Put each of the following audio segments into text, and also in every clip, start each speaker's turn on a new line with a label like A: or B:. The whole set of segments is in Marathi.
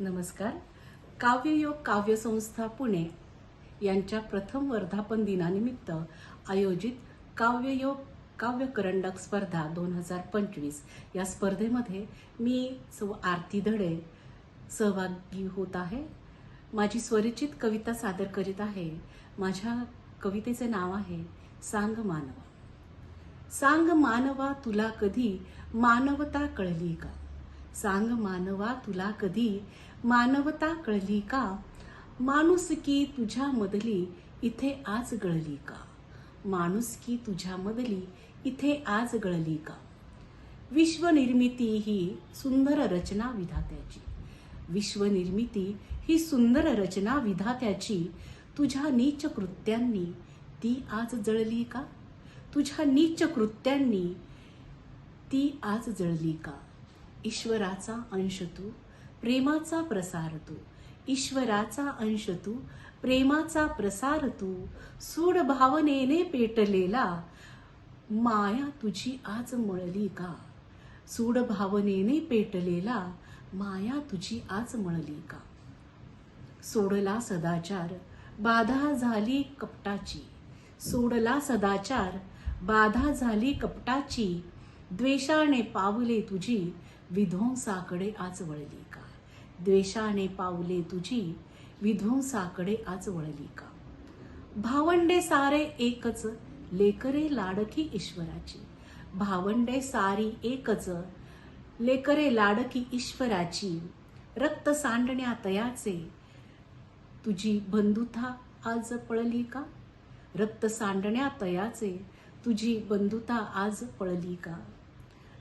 A: नमस्कार. काव्ययोग काव्यसंस्था पुणे यांच्या प्रथम वर्धापन दिनानिमित्त आयोजित काव्ययोग काव्यकरंडक स्पर्धा 2025 या स्पर्धेमध्ये मी आरती धडे सहभागी होत आहे. माझी स्वरचित कविता सादर करीत आहे. माझ्या कवितेचे नाव आहे सांग मानवा. सांग मानवा तुला कधी मानवता कळली का? सांग मानवा तुला कधी मानवता कळली का? माणुसकी तुझ्या मधली इथे आज गळली का? माणुसकी तुझ्या मधली इथे आज गळली का? विश्वनिर्मिती ही सुंदर रचना विधात्याची. विश्वनिर्मिती ही सुंदर रचना विधात्याची. तुझ्या नीच कृत्यांनी ती आज जळली का? तुझ्या नीच कृत्यांनी ती आज जळली का? ईश्वराचा अंश तू, प्रेमाचा प्रसार तू. ईश्वराचा अंश तू, प्रेमाचा प्रसार तू. सूड भावनेने पेटलेला माया तुझी आज मळली का? सूड भावनेने पेटलेला माया तुझी आज मळली का? सोडला सदाचार बाधा झाली कपटाची. सोडला सदाचार बाधा झाली कपटाची. द्वेषाने पावले तुझी विध्वंसाकडे आज वळली का? द्वेषाने पावले तुझी विध्वंसाकडे आज वळली का? भावंडे सारे एकच लेकरे लाडकी ईश्वराची. भावंडे सारी एकच लेकरे लाडकी ईश्वराची. रक्त सांडण्या तयाचे तुझी बंधुता आज पळली का? रक्त सांडण्या तयाचे तुझी बंधुता आज पळली का?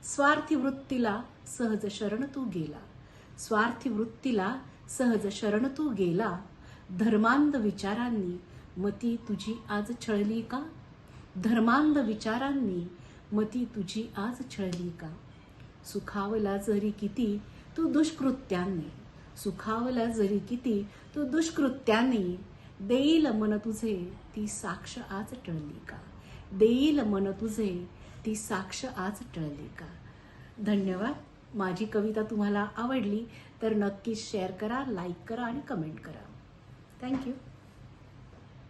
A: स्वार्थी वृत्तीला सहज शरण तू गेला. स्वार्थी वृत्तीला सहज शरण तू गेला. धर्मांध विचारांनी मती तुझी आज छळली का? धर्मांध विचारांनी मती तुझी आज छळली का? सुखावला जरी किती तू दुष्कृत्याने. सुखावला जरी किती तू दुष्कृत्याने. देईल मन तुझे ती साक्ष आज टळली का? देईल मन तुझे ती साक्ष आज टळली का? धन्यवाद. माझी कविता तुम्हाला आवडली तर नक्कीच शेअर करा, लाईक करा आणि कमेंट करा. थँक्यू.